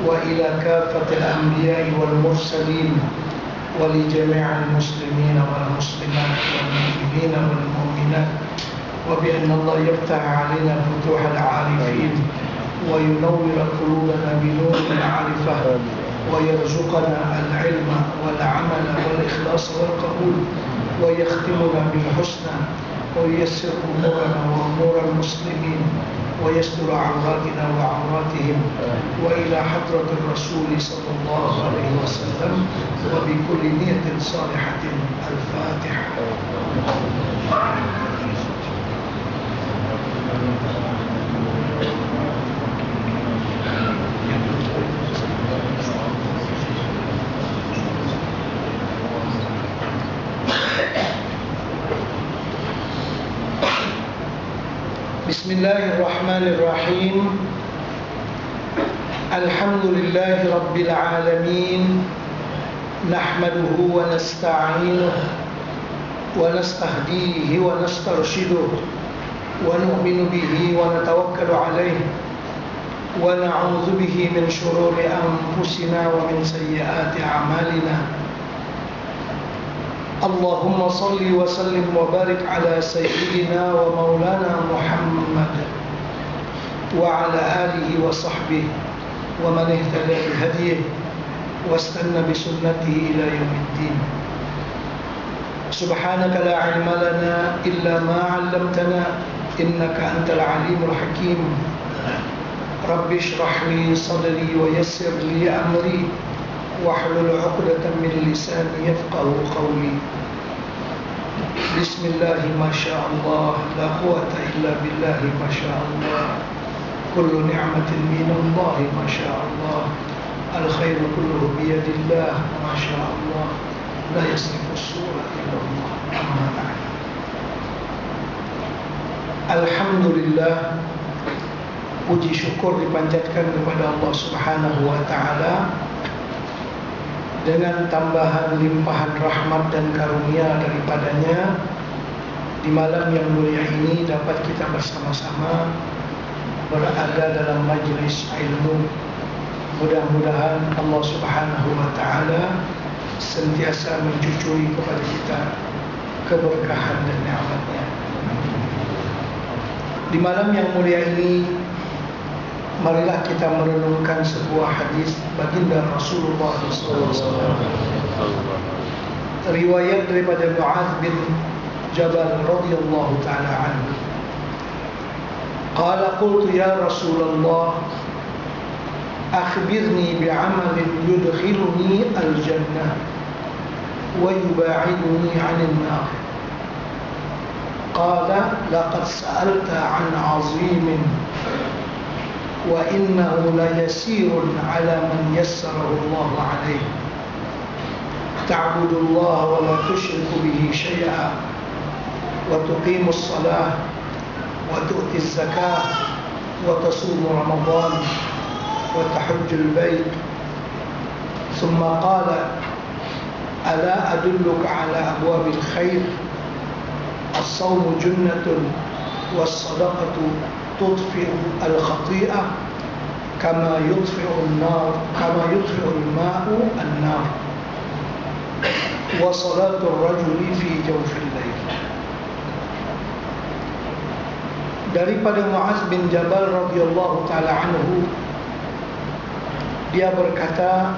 وإلى كافة الأنبياء والمرسلين ولجميع المسلمين والمسلمات والمؤمنين والمؤمنات، وبأن الله يفتح علينا فتوح العارفين وينور قلوبنا بنور المعرفة ويرزقنا العلم والعمل والإخلاص والقبول ويختمنا بالحسنى وييسر أمورنا وأمور المسلمين ويستر عوراتنا وعوراتهم وإلى حضرة الرسول صلى الله عليه وسلم وبكل نية صالحة. الفاتحة. Bismillahirrahmanirrahim. Alhamdulillahi Rabbil Alamin. Nahmaduhu wa nasta'inuhu wa nastahdihi wa nastarshiduhu wa nu'minu bihi wa natawakkalu alayhi wa na'udzu bihi min shururi anfusina wa min sayyiati a'malina. Allahumma salli wa sallim wa barik ala sayyidina wa maulana Muhammad wa ala alihi wa sahbihi wa man ihtada bi hadiyihi wa istanna bi sunnatihi ila yaumiddin. Subhanaka la ilma lana illa ma 'allamtana innaka antal alimul hakim. Rabbi shrah li sadri wa yassir li amri wahlul 'uqdatam min lisani yafqahu qawli. Bismillah ma syaa Allah la quwwata illa billah ma syaa Allah. Kullu ni'matin min Allah ma syaa Allah. Al khairu kulluhu bi yadillah ma syaa Allah. La yasrifu as-su'a illa Allah. Amma ba'd. Alhamdulillah, puji syukur dipanjatkan kepada Allah Subhanahu wa taala dengan tambahan limpahan rahmat dan karunia daripadanya. Di malam yang mulia ini dapat kita bersama-sama berada dalam majlis ilmu. Mudah-mudahan Allah Subhanahu wa taala sentiasa mencucuri kepada kita keberkahan dan nikmat-Nya. Di malam yang mulia ini, marilah kita merenungkan sebuah hadis baginda Rasulullah SAW. Riwayat daripada Mu'adz bin Jabal radhiyallahu ta'ala anhu. Qala qultu ya Rasulullah, akhbirni bi'amalin yudkhiluni al-jannah wa yuba'iduni 'anil nar. Qala laqad sa'alta 'an 'azimin wa innahu la yasirun ala man yassarahu Allah alayh. Ta'budu Allah wa la tushriku bihi syai'a wa tuqimu as-salah wa tu'ti az-zakah wa tasumu Ramadan wa tahujju al-bayt. Thumma qala ala adulluka ala abwabil khair. As-sawmu junnatun was-sadaqatu tudfi'u al-khati'ah kama yudfi'u al-ma'u an-nar wa salatu ar-rajuli fi jawfil layl. Daripada Mu'adz bin Jabal radhiyallahu ta'ala anhu, dia berkata,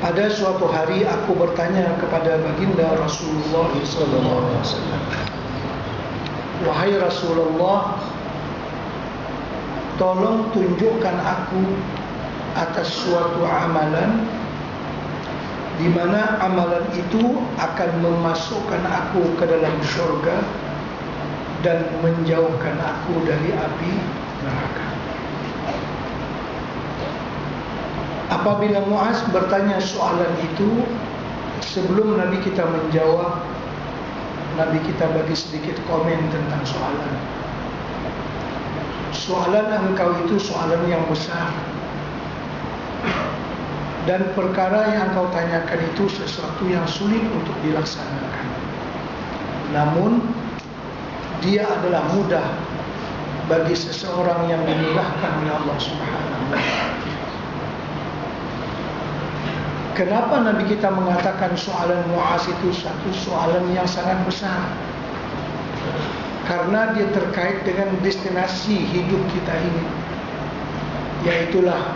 pada suatu hari aku bertanya kepada baginda Rasulullah sallallahu alaihi wasallam, wahai Rasulullah, tolong tunjukkan aku atas suatu amalan di mana amalan itu akan memasukkan aku ke dalam syurga dan menjauhkan aku dari api neraka. Apabila Mu'adz bertanya soalan itu, sebelum Nabi kita menjawab, Nabi kita bagi sedikit komen tentang soalan. Soalan engkau itu soalan yang besar, dan perkara yang engkau tanyakan itu sesuatu yang sulit untuk dilaksanakan. Namun dia adalah mudah bagi seseorang yang dimudahkan oleh Allah Subhanahu wa ta'ala. Kenapa Nabi kita mengatakan soalan Muaz itu satu soalan yang sangat besar? Karena dia terkait dengan destinasi hidup kita ini, yaitulah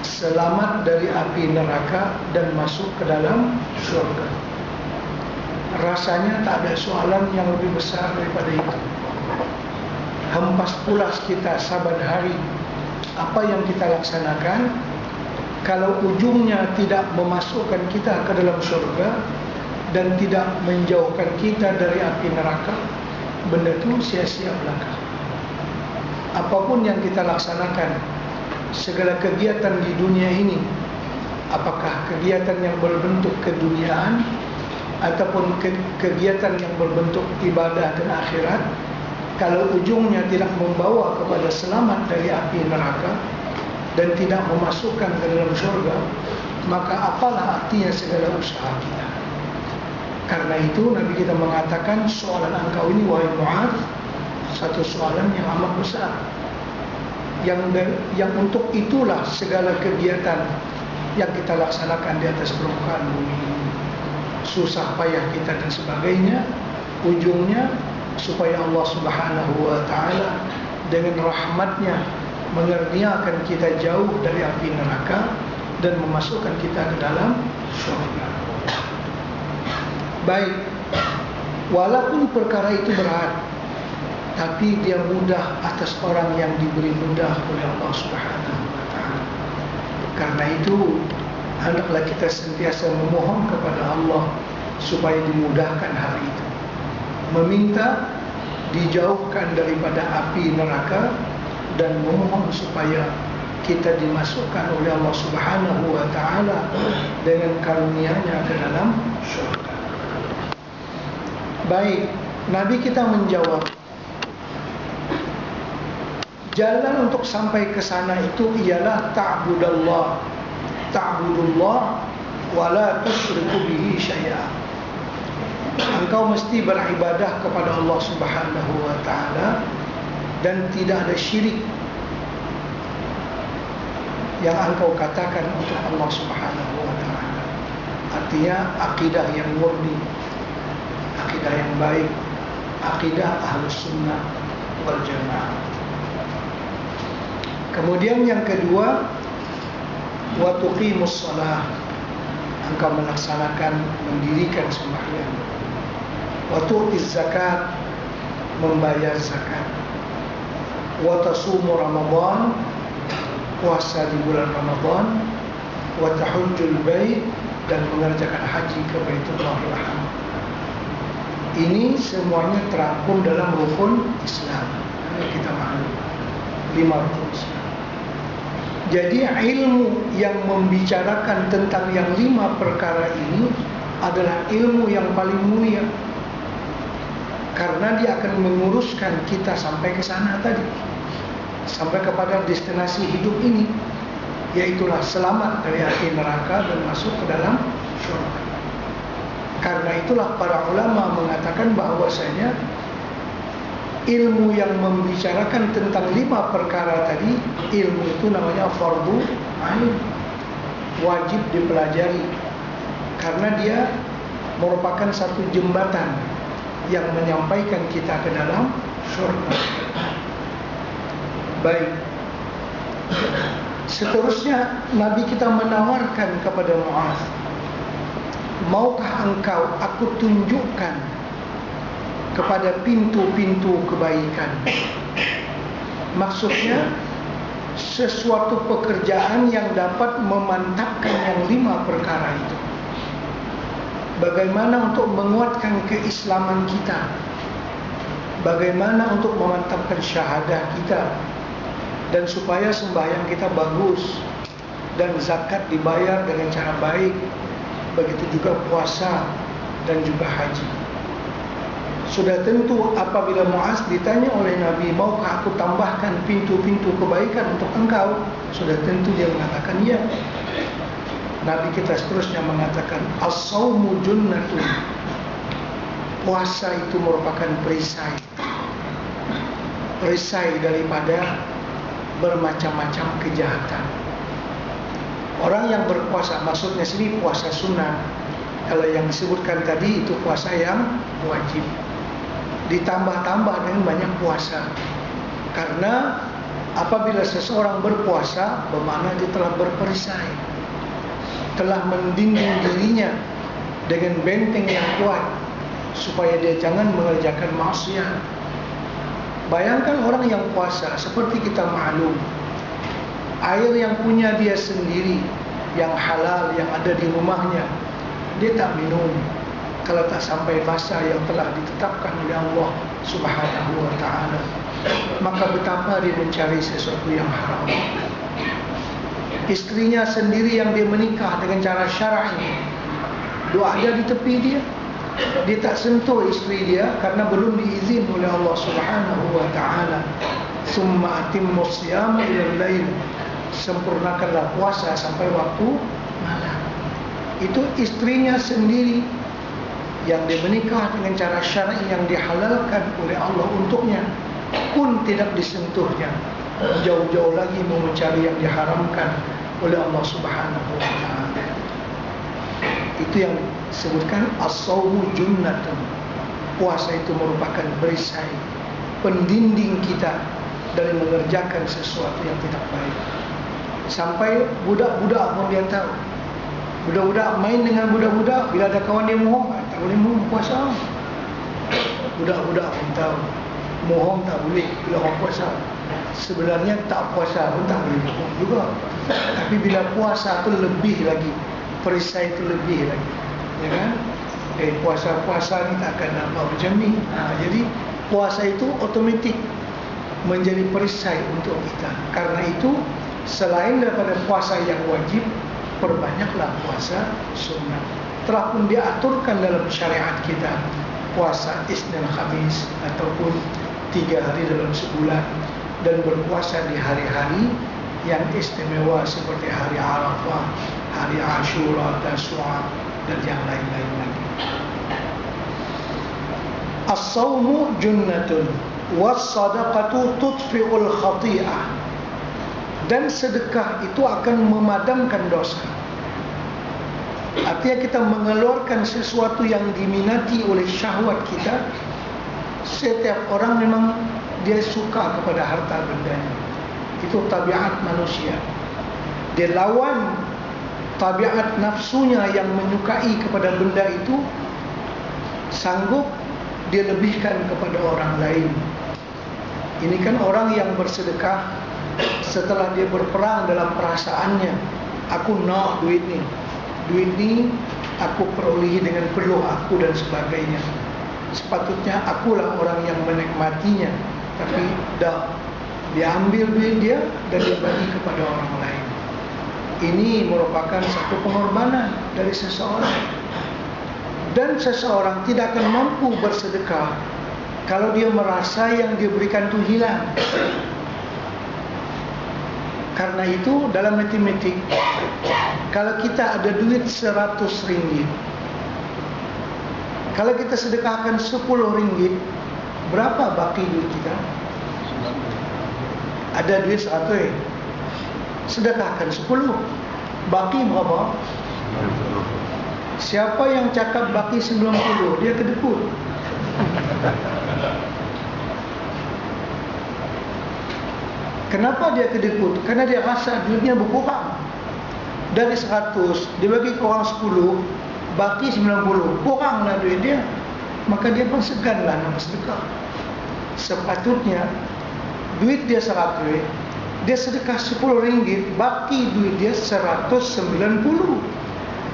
selamat dari api neraka dan masuk ke dalam surga. Rasanya tak ada soalan yang lebih besar daripada itu. Hempas pulas kita saban hari apa yang kita laksanakan, kalau ujungnya tidak memasukkan kita ke dalam surga dan tidak menjauhkan kita dari api neraka, benda itu sia-sia belaka. Apapun yang kita laksanakan, segala kegiatan di dunia ini, apakah kegiatan yang berbentuk keduniaan ataupun kegiatan yang berbentuk ibadah dan akhirat, kalau ujungnya tidak membawa kepada selamat dari api neraka dan tidak memasukkan ke dalam surga, maka apalah artinya segala usaha kita. Karena itu Nabi kita mengatakan soalan engkau ini wahai Muaz satu soalan yang amat besar, yang untuk itulah segala kegiatan yang kita laksanakan di atas permukaan bumi ini, susah payah kita dan sebagainya, ujungnya supaya Allah Subhanahu wa ta'ala dengan rahmatnya mengerniakan kita jauh dari api neraka dan memasukkan kita ke dalam surga. Baik, walaupun perkara itu berat, tapi dia mudah atas orang yang diberi mudah oleh Allah Subhanahu wa ta'ala. Karena itu hendaklah kita sentiasa memohon kepada Allah supaya dimudahkan hal itu, meminta dijauhkan daripada api neraka dan memohon supaya kita dimasukkan oleh Allah Subhanahu wa ta'ala dengan karunia-Nya ke dalam surga. Baik, Nabi kita menjawab, jalan untuk sampai ke sana itu ialah ta'budullah wa la tusyriku bihi syai'a. Engkau mesti beribadah kepada Allah Subhanahu wa ta'ala dan tidak ada syirik yang engkau katakan untuk Allah Subhanahu wa ta'ala. Artinya akidah yang murni, akidah yang baik, akidah Ahlus Sunnah wal Jamaah. Kemudian yang kedua, wa tuqimus shalah, engkau melaksanakan, mendirikan sembahyang. Wa tu'tiz zakat, membayar zakat. Wa tasumu Ramadan, puasa di bulan Ramadan. Wa tahujjul bait, dan mengerjakan haji ke Baitullahil Haram. Ini semuanya terangkum dalam rukun Islam. Kita maklum 5 rukun Islam. Jadi ilmu yang membicarakan tentang yang 5 perkara ini adalah ilmu yang paling mulia, karena dia akan menguruskan kita sampai ke sana tadi, sampai kepada destinasi hidup ini, yaitulah selamat dari api neraka dan masuk ke dalam surga. Karena itulah para ulama mengatakan bahwasanya ilmu yang membicarakan tentang 5 perkara tadi, ilmu itu namanya fardhu ain, wajib dipelajari, karena dia merupakan satu jembatan yang menyampaikan kita ke dalam surga. Baik, seterusnya Nabi kita menawarkan kepada Muaz, maukah engkau aku tunjukkan kepada pintu-pintu kebaikan? Maksudnya sesuatu pekerjaan yang dapat memantapkan yang 5 perkara itu. Bagaimana untuk menguatkan keislaman kita, bagaimana untuk memantapkan syahadah kita, dan supaya sembahyang kita bagus dan zakat dibayar dengan cara baik, begitu juga puasa dan juga haji. Sudah tentu apabila Muaz ditanya oleh Nabi, maukah aku tambahkan pintu-pintu kebaikan untuk engkau? Sudah tentu dia mengatakan ya. Nabi kita seterusnya mengatakan, as-sawmu junnatun, puasa itu merupakan perisai. perisai daripada bermacam-macam kejahatan. Orang yang berpuasa, maksudnya sini puasa sunnah. Kalau yang disebutkan tadi itu puasa yang wajib, ditambah-tambah dengan banyak puasa. Karena apabila seseorang berpuasa, bermakna dia telah berperisai, telah mendinding dirinya dengan benteng yang kuat supaya dia jangan mengerjakan maksiat. Bayangkan orang yang puasa, seperti kita maklum, air yang punya dia sendiri, yang halal, yang ada di rumahnya, dia tak minum kalau tak sampai masa yang telah ditetapkan oleh Allah Subhanahu wa ta'ala. Maka betapa dia mencari sesuatu yang haram. Istrinya sendiri yang dia menikah dengan cara syar'i, doa dia di tepi dia, dia tak sentuh isteri dia karena belum diizin oleh Allah Subhanahu wa ta'ala. Summa atimmu siyama ilal lail, sempurnakanlah puasa sampai waktu malam. Itu istrinya sendiri yang dia menikah dengan cara syar'i yang dihalalkan oleh Allah untuknya, pun tidak disentuhnya. Jauh-jauh lagi mau mencari yang diharamkan oleh Allah Subhanahu wa ta'ala. Itu yang disebutkan as-sawmu junnatun. Puasa itu merupakan perisai, pendinding kita dari mengerjakan sesuatu yang tidak baik. Sampai budak-budak pun dia tahu. Budak-budak main dengan budak-budak, bila ada kawan dia mohong, tak boleh mohong puasa. Budak-budak pun tahu mohong tak boleh bila orang puasa. Sebenarnya tak puasa pun tak boleh mohong juga. Tapi bila puasa tu lebih lagi, perisai itu lebih lagi, ya kan? Puasa-puasa ni tak akan nampak macam ni. Jadi puasa itu otomatik menjadi perisai untuk kita. Karena itu selain daripada puasa yang wajib, perbanyaklah puasa sunnah. Telah pun diaturkan dalam syariat kita puasa Isnin Khamis ataupun 3 hari dalam sebulan, dan berpuasa di hari-hari yang istimewa seperti hari Arafah, hari Ashura, Tasu'a, dan yang lain-lain lagi. As-sawmu junnatun was-sadaqatu tudfi'ul khati'ah. Dan sedekah itu akan memadamkan dosa. Artinya kita mengeluarkan sesuatu yang diminati oleh syahwat kita. Setiap orang memang dia suka kepada harta bendanya. Itu tabiat manusia. Dia lawan tabiat nafsunya yang menyukai kepada benda itu, sanggup dia lebihkan kepada orang lain. Ini kan orang yang bersedekah setelah dia berperang dalam perasaannya, aku nak duit ni aku perolehi dengan peluh aku dan sebagainya. Sepatutnya akulah orang yang menikmatinya, tapi dah dia ambil duit dia dan dia bagi kepada orang lain. Ini merupakan satu pengorbanan dari seseorang. Dan seseorang tidak akan mampu bersedekah kalau dia merasa yang dia berikan itu hilang. Karena itu dalam matematik, kalau kita ada duit 100 ringgit, kalau kita sedekahkan 10 ringgit, berapa baki duit kita? Ada duit 100, sedekahkan 10, baki berapa? Siapa yang cakap baki 90, dia kedekut. Kenapa dia kedekut? Karena dia rasa duitnya berkurang. Dari 100 dia bagi ke orang 10, baki 90, kuranglah duit dia. Maka dia pun seganlah nak bersedekah. Sepatutnya duit dia 100, dia sedekah 10 ringgit, baki duit dia 190.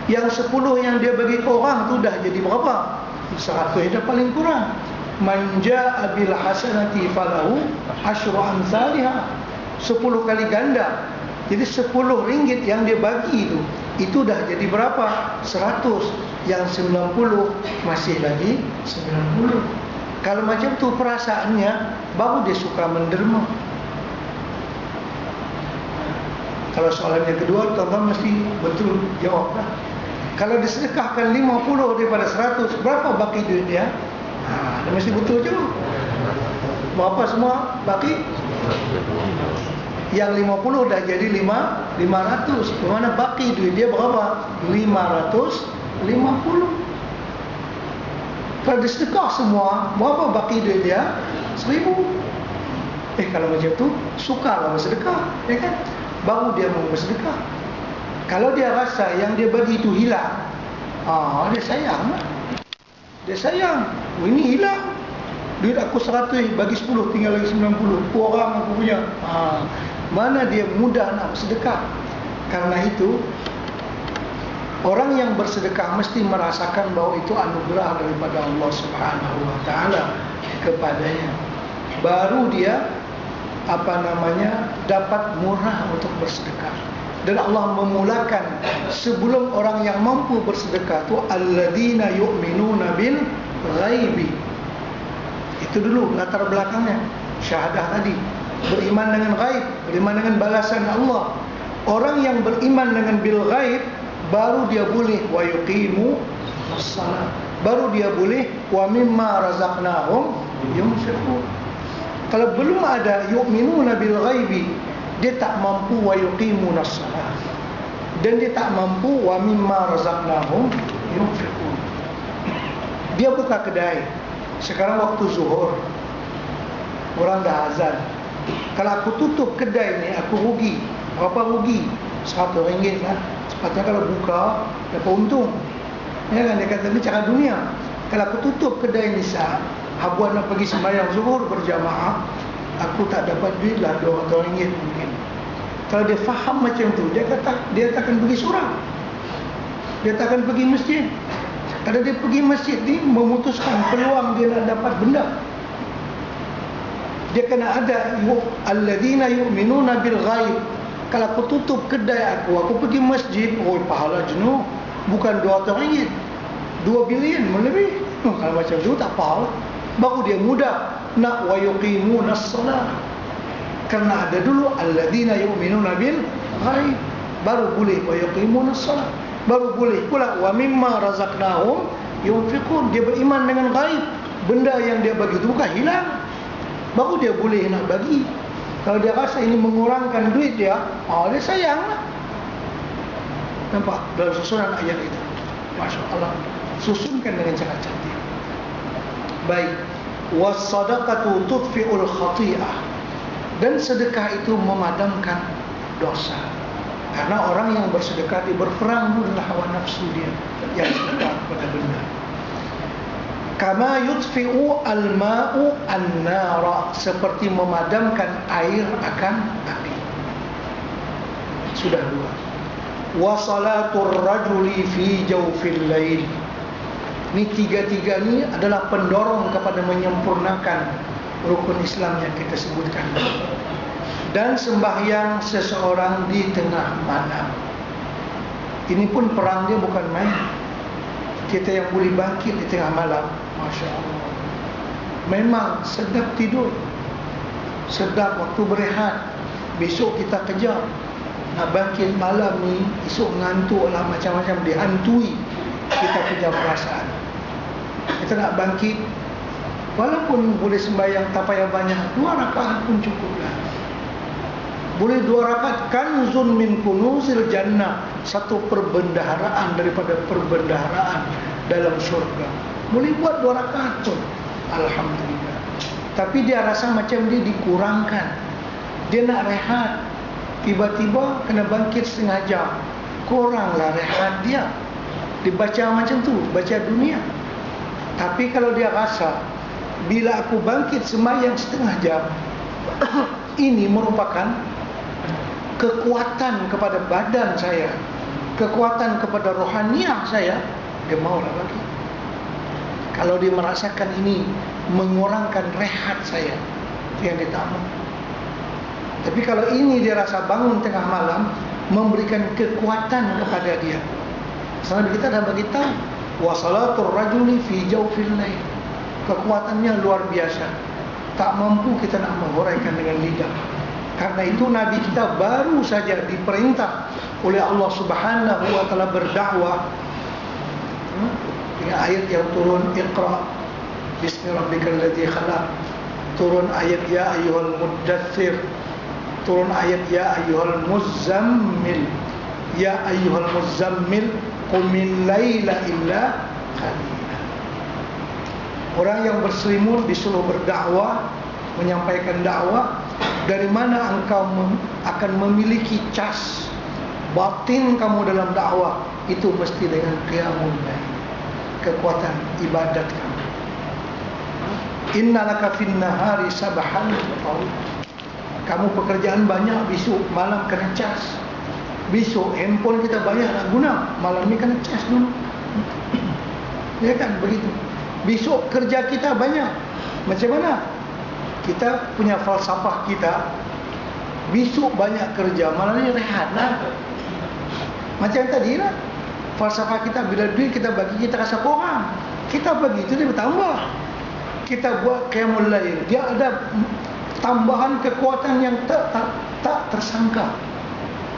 Yang 10 yang dia bagi ke orang tu dah jadi berapa? 100 dah paling kurang. Man jaa bil hasanati falahu asyru amsalha, 10 kali ganda. Jadi 10 ringgit yang dia bagi itu dah jadi berapa? 100. Yang 90 masih lagi 90. Kalau macam tu perasaannya, baru dia suka menderma. Kalau soalan yang kedua, tuan-tuan mesti betul jawablah. Kalau disedekahkan 50 daripada 100, berapa baki duit dia? Dia mesti betul juga. Berapa semua baki? Yang 50 dah jadi 500. Bagaimana baki duit dia berapa? 550. Kalau disedekah semua, berapa baki duit dia? 1000. Kalau macam tu, sukarlah bersedekah, ya kan? Baru dia mau bersedekah. Kalau dia rasa yang dia bagi itu hilang, dia sayang lah. Dia sayang. Ini hilang. Duit aku 100, bagi 10, tinggal lagi 90. Kurang aku punya. Mana dia mudah nak bersedekah. Karena itu, orang yang bersedekah mesti merasakan bahawa itu anugerah daripada Allah Subhanahu Wa Taala kepadanya. Baru dia dapat murah untuk bersedekah. Dan Allah memulakan sebelum orang yang mampu bersedekah tu alladzina yu'minuna bil ghaibi. Itu dulu latar belakangnya. Syahadah tadi, beriman dengan ghaib, beriman dengan balasan Allah. Orang yang beriman dengan bil ghaib baru dia boleh wa yuqimu as-salat. Baru dia boleh wa mimma razaqnahum yunfiqun. Kalau belum ada yu'minuna bil ghaibi, dia tak mampu wa yuqimuna as-salat. Dan dia tak mampu wa mimma razaqnahum yunfiqun. Dia buka kedai. Sekarang waktu zuhur, orang dah azan. Kalau aku tutup kedai ni, aku rugi. Berapa rugi? RM100 lah. Sepatutnya kalau buka, dapat untung. Ya kan, dia kata ni cara dunia. Kalau aku tutup kedai ni sah, habuan nak pergi sembahyang zuhur berjamaah, aku tak dapat duit lah RM200 mungkin. Kalau dia faham macam tu, dia takkan pergi surau. Dia takkan pergi masjid. Kalau dia pergi masjid ni, memutuskan peluang dia nak dapat benda. Dia kena ada alladzina yu'minuna bil ghaib. Kalau aku tutup kedai aku pergi masjid, pahala jenuh. Bukan RM200, 2 bilion lebih. Kalau macam tu tak pahala. Baru dia mudah nak wa yuqimuna as-salat. Kerana ada dulu alladzina yu'minuna bil ghaib, baru boleh wa yuqimuna as-salat. Baru boleh pula wa mimma razaqnahum yunfiqun. Dia beriman dengan ghaib, benda yang dia bagi itu bukan hilang, baru dia boleh nak bagi. Kalau dia rasa ini mengurangkan duit dia, dia sayang lah. Nampak dalam susunan ayat itu, Masya Allah, susunkan dengan cara cantik. Baik, was-sadaqatu tudfi'ul khati'ah. Dan sedekah itu memadamkan dosa. Karena orang yang bersedekah dia berperang dengan hawa nafsu dia yang suka kepada benda. Kama yudfi'u al-ma'u an-nara, seperti memadamkan air akan api. Sudah dua. Wa salatur rajuli fi jawfil lail. Ini tiga-tiga ni adalah pendorong kepada menyempurnakan rukun Islam yang kita sebutkan. Dan sembahyang seseorang di tengah malam. Ini pun perang dia bukan main. Kita yang boleh bangkit di tengah malam, Masya Allah, memang sedap tidur, sedap waktu berehat. Besok kita kejar nak bangkit malam ni, esok ngantuk lah, macam-macam dihantui. Kita kejar perasaan. Kita nak bangkit, walaupun boleh sembahyang tak payah banyak, 2 rakaat pun cukup lah. Boleh 2 rakaat, kanzun min kunuzil jannah, satu perbendaharaan daripada perbendaharaan dalam surga. Boleh buat 2 rakaat pun, alhamdulillah. Tapi dia rasa macam dia dikurangkan. Dia nak rehat, tiba-tiba kena bangkit setengah jam, kuranglah rehat dia. Dibaca macam tu, baca dunia. Tapi kalau dia rasa, bila aku bangkit sembahyang setengah jam, ini merupakan kekuatan kepada badan saya, kekuatan kepada rohaniah saya, dia maulah bagi. Kalau dia merasakan ini mengurangkan rehat saya, yang dia tak mau. Tapi kalau ini dia rasa bangun tengah malam memberikan kekuatan kepada dia. Sebab kita dah bagi tahu, wa salatur rajuli fi jawfil lail. Kekuatannya luar biasa. Tak mampu kita nak menghuraikan dengan lidah. Karena itu Nabi kita baru saja diperintah oleh Allah Subhanahu wa taala berdakwah dengan ayat yang turun, Iqra bismi rabbikal ladzi khalaq turun ayat ya ayyuhal muddatsir, turun ayat ya ayyuhal muzammil, ya ayyuhal muzammil qumil laila illa qalila. Orang yang berselimut disuruh berdakwah, menyampaikan dakwah. Dari mana engkau akan memiliki cas batin kamu dalam dakwah? Itu mesti dengan qiyamul lail, kekuatan ibadat kamu. Innalaka fin nahari sabahan tawil. Kamu pekerjaan banyak, besok malam kena cas. Besok handphone kita banyak nak guna, malam ni kena cas dulu. Ya kan begitu. Besok kerja kita banyak, macam mana? Kita punya falsafah kita, besok banyak kerja, malam ni rehat lah. Macam tadi lah, falsafah kita, bila duit kita bagi, kita rasa kurang, kita bagi itu dia bertambah. Kita buat qiyamul lail, dia ada tambahan kekuatan yang tak tersangka,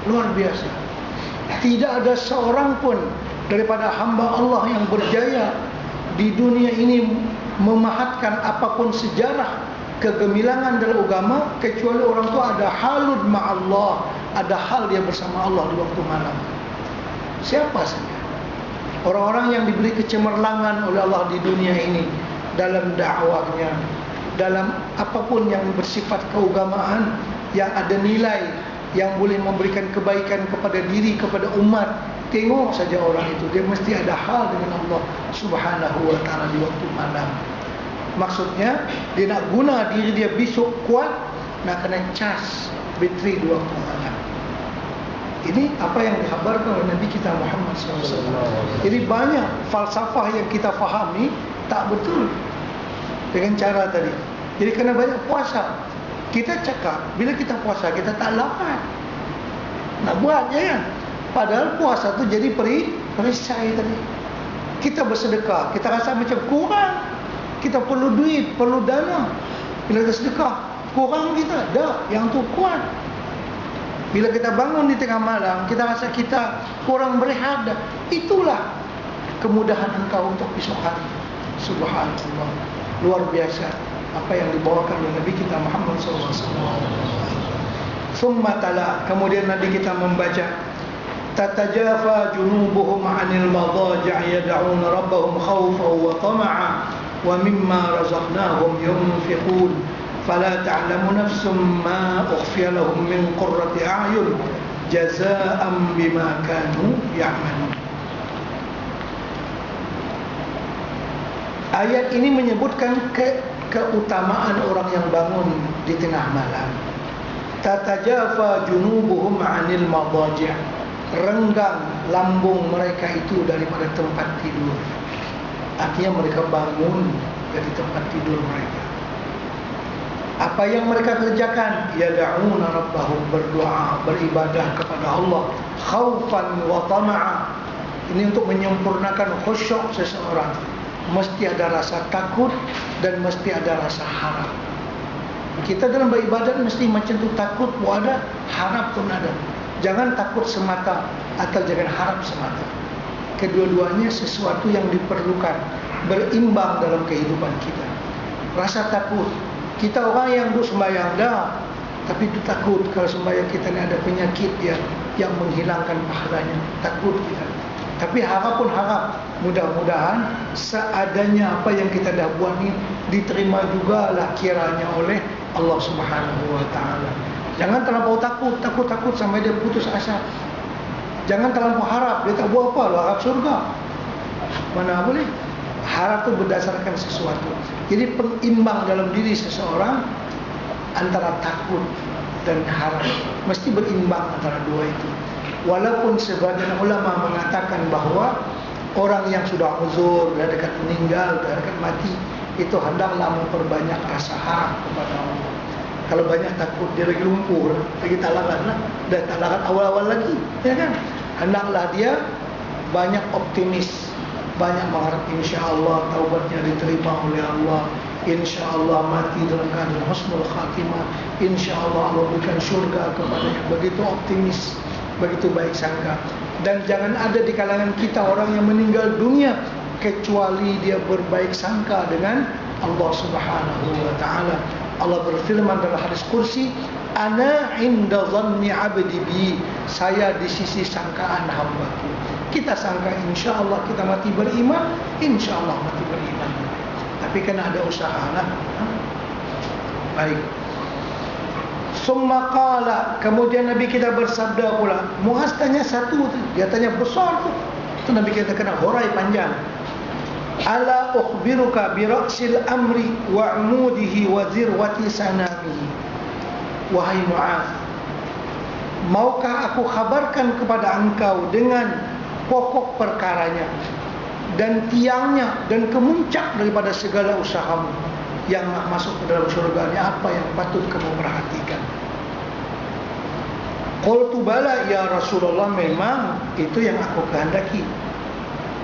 luar biasa. Tidak ada seorang pun daripada hamba Allah yang berjaya di dunia ini memahatkan apapun sejarah kegemilangan dalam agama, kecuali orang tu ada halud ma'allah, ada hal dia bersama Allah di waktu malam. Siapa saja orang-orang yang diberi kecemerlangan oleh Allah di dunia ini, dalam dakwahnya, dalam apapun yang bersifat keagamaan, yang ada nilai, yang boleh memberikan kebaikan kepada diri, kepada umat. Tengok saja orang itu, dia mesti ada hal dengan Allah Subhanahu wa ta'ala di waktu malam. Maksudnya dia nak guna diri dia besok kuat, nak kena cas bateri di waktu malam. Ini apa yang dikhabarkan oleh Nabi kita Muhammad SAW. Jadi banyak falsafah yang kita fahami tak betul dengan cara tadi. Jadi kena banyak puasa. Kita cakap bila kita puasa kita tak lapar, nak buat je kan. Padahal puasa tu jadi perisai tadi. Kita bersedekah, kita rasa macam kurang, kita perlu duit, perlu dana. Bila kita sedekah, kurang kita, dah yang tu kuat. Bila kita bangun di tengah malam, kita rasa kita kurang berehat dah. Itulah kemudahan engkau untuk besok hari. Subhanallah, luar biasa apa yang dibawakan oleh Nabi kita Muhammad SAW. Summa tala, kemudian Nabi kita membaca, tatajafa junubuhum 'anil madaji' yad'una rabbahum khawfan wa tama'a wa mimma razaqnahum yunfiqun fala ta'lamu nafsum ma ukhfiya lahum min qurrati a'yun jazaa'an bima kanu ya'malun. Ayat ini menyebutkan keutamaan orang yang bangun di tengah malam. Tatajafa junubuhum 'anil madaji', renggang lambung mereka itu daripada tempat tidur. Artinya mereka bangun dari tempat tidur mereka. Apa yang mereka kerjakan? Yad'una rabbahum, berdoa, beribadah kepada Allah, khaufan wa tama'a. Ini untuk menyempurnakan khusyuk seseorang. Mesti ada rasa takut dan mesti ada rasa harap. Kita dalam beribadat mesti macam tu, takut pun ada, harap pun ada. Jangan takut semata atau jangan harap semata. Kedua-duanya sesuatu yang diperlukan, berimbang dalam kehidupan kita. Rasa takut, kita orang yang duk sembahyang dah, tapi itu takut kalau sembahyang kita ni ada penyakit yang menghilangkan pahalanya. Takut kita. Tapi harap pun harap, mudah-mudahan seadanya apa yang kita dah buat ni diterima jugalah kiranya oleh Allah Subhanahu wa ta'ala. Jangan terlampau takut sampai dia putus asa. Jangan terlampau harap, dia tak buat apa, harap surga. Mana boleh. Harap itu berdasarkan sesuatu. Jadi pengimbang dalam diri seseorang antara takut dan harap, mesti berimbang antara dua itu. Walaupun sebagian ulama mengatakan bahawa orang yang sudah uzur, dah dekat meninggal, dah dekat mati, itu hendaklah memperbanyak rasa harap kepada Allah. Kalau banyak takut, dia lagi lumpur, lagi tak larat lah, dah tak larat awal-awal lagi, ya kan? Hendaklah dia banyak optimis, banyak mengharap insya-Allah taubatnya diterima oleh Allah, insya-Allah mati dalam keadaan husnul khatimah, insya-Allah Allah berikan syurga kepadanya. Begitu optimis, begitu baik sangka. Dan jangan ada di kalangan kita orang yang meninggal dunia kecuali dia berbaik sangka dengan Allah Subhanahu wa ta'ala. Allah berfirman dalam hadis kursi, ana inda dhanni 'abdi bi, saya di sisi sangkaan hambaku. Kita sangka insyaallah kita mati beriman, insyaallah mati beriman. Tapi kan ada usaha lah. Baik. Summa qala, kemudian Nabi kita bersabda pula. Muaz tanya satu, dia tanya besar tu. Itu Nabi kita kena horai panjang. Ala ukhbiruka bi ra'sil amri wa 'amudihi wa zirwati sanamihi. Wahai Muaz, maukah aku kabarkan kepada engkau dengan pokok perkaranya dan tiangnya dan kemuncak daripada segala usahamu yang nak masuk ke dalam surga ni, apa yang patut kamu perhatikan? Qultu bala ya Rasulullah, memang itu yang aku kehendaki.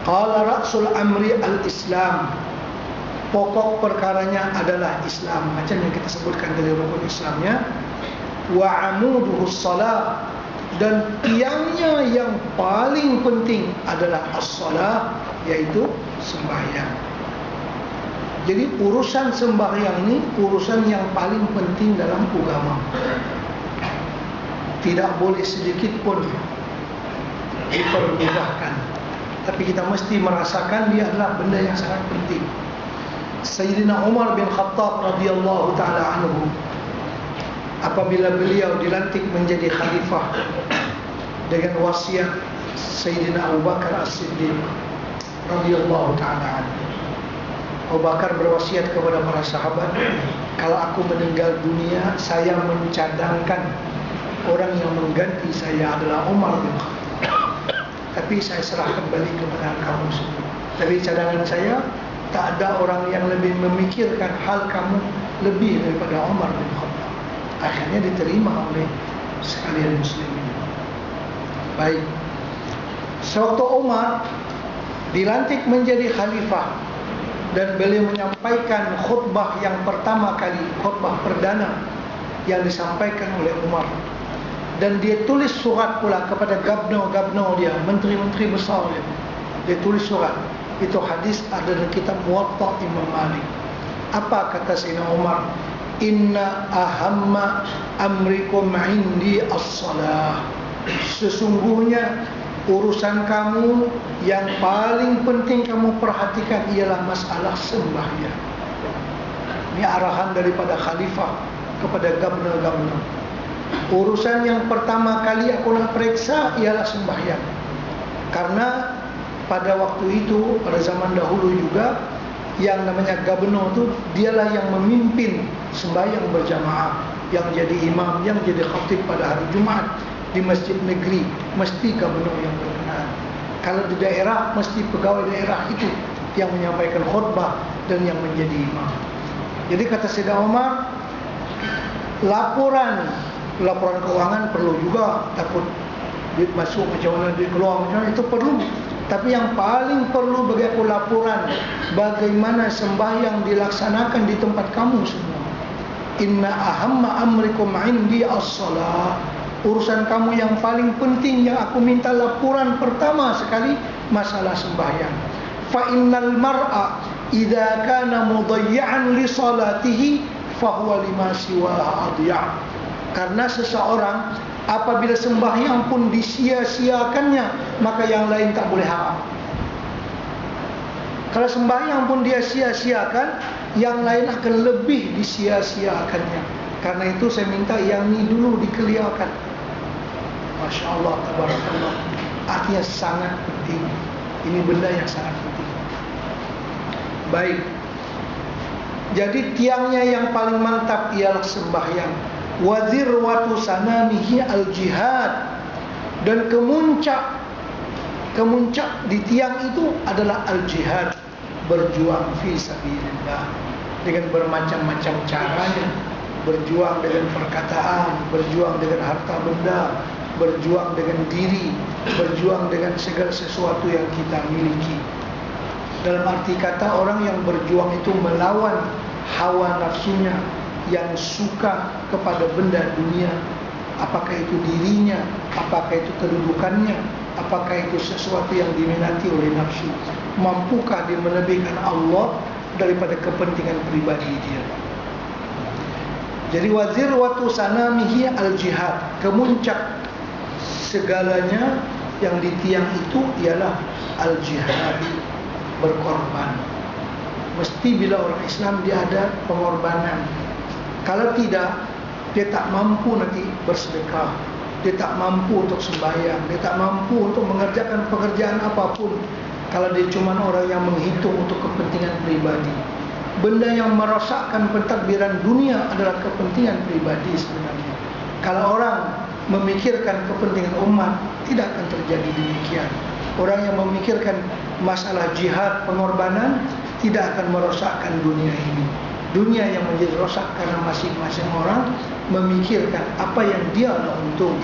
Qala ra'sul amri al-Islam, pokok perkaranya adalah Islam, macam yang kita sebutkan dari rukun Islamnya. Wa amuduhu salat, dan tiangnya yang paling penting adalah as-salat, yaitu sembahyang. Jadi urusan sembahyang ini urusan yang paling penting dalam agama. Tidak boleh sedikit pun dipermudahkan, tapi kita mesti merasakan dia adalah benda yang sangat penting. Sayyidina Umar bin Khattab radhiyallahu taala anhu, apabila beliau dilantik menjadi khalifah dengan wasiat Sayyidina Abu Bakar As-Siddiq radhiyallahu taala anhu, Abu Bakar berwasiat kepada para sahabat, kalau aku meninggal dunia, saya mencadangkan orang yang mengganti saya adalah Umar bin Khattab, tapi saya serahkan balik kepada kamu semua. Dari cadangan saya, tak ada orang yang lebih memikirkan hal kamu lebih daripada Umar bin Khattab. Akhirnya diterima oleh sekalian muslimin. Baik, sewaktu Umar dilantik menjadi khalifah dan beliau menyampaikan khutbah yang pertama kali, khutbah perdana yang disampaikan oleh Umar, dan dia tulis surat pula kepada gubernur dia, menteri-menteri besar dia tulis surat. Itu hadis ada dalam kitab Muwatta Imam Malik. Apa kata Sayyidina Umar? Inna ahamma amrikum indi as-salah, sesungguhnya urusan kamu yang paling penting kamu perhatikan ialah masalah sembahyang. Ini arahan daripada khalifah kepada gubernur-gubernur. Urusan yang pertama kali aku nak periksa ialah sembahyang. Karena pada waktu itu, pada zaman dahulu juga, yang namanya gubernur itu dialah yang memimpin sembahyang berjamaah, yang jadi imam, yang jadi khatib pada hari Jumaat di masjid negeri, mesti gubernur yang berkenaan. Kalau di daerah, mesti pegawai daerah itu yang menyampaikan khutbah dan yang menjadi imam. Jadi kata Sayyidina Umar, laporan keuangan perlu juga, takut duit masuk macam mana, duit keluar macam mana, itu perlu. Tapi yang paling perlu bagi aku laporan bagaimana sembahyang dilaksanakan di tempat kamu semua. Inna ahamma amrikum indi as-salah, urusan kamu yang paling penting yang aku minta laporan pertama sekali masalah sembahyang. Fa innal mar'a idza kana mudayyan li salatihi fa huwa lima siwaha adya'. Karena seseorang apabila sembahyang pun disia-siakannya, maka yang lain tak boleh harap. Kalau sembahyang pun dia sia-siakan, yang lain akan lebih disia-siakannya. Karena itu saya minta yang ini dulu dikeliarkan. Masya Allah, tabarakallah. Artinya sangat penting. Ini benda yang sangat penting. Baik. Jadi tiangnya yang paling mantap ialah sembahyang. Wazirwatu sanamihi al-jihad, dan kemuncak di tiang itu adalah al-jihad, berjuang fi sabilillah dengan bermacam-macam caranya, berjuang dengan perkataan, berjuang dengan harta benda, berjuang dengan diri, berjuang dengan segala sesuatu yang kita miliki. Dalam arti kata, orang yang berjuang itu melawan hawa nafsunya yang suka kepada benda dunia, apakah itu dirinya, apakah itu kedudukannya, apakah itu sesuatu yang diminati oleh nafsu. Mampukah dia melebihkan Allah daripada kepentingan pribadi dia? Jadi wazir watu sanamihi al-jihad, kemuncak segalanya yang di tiang itu ialah al-jihad, berkorban. Mesti bila orang Islam dia ada pengorbanan. Kalau tidak, dia tak mampu nanti bersedekah, dia tak mampu untuk sembahyang, dia tak mampu untuk mengerjakan pekerjaan apapun. Kalau dia cuma orang yang menghitung untuk kepentingan pribadi. Benda yang merosakkan pentadbiran dunia adalah kepentingan pribadi sebenarnya. Kalau orang memikirkan kepentingan umat, tidak akan terjadi demikian. Orang yang memikirkan masalah jihad, pengorbanan, tidak akan merosakkan dunia ini. Dunia yang menjadi rosak karena masing-masing orang memikirkan apa yang dia nak untung.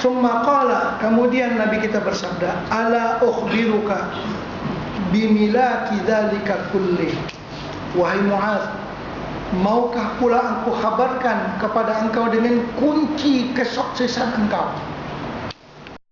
Summa qala, kemudian Nabi kita bersabda, ala ukhbiruka bimilaki dzalika kulli. Wahai Muaz, maukah pula aku khabarkan kepada engkau dengan kunci kesuksesan engkau?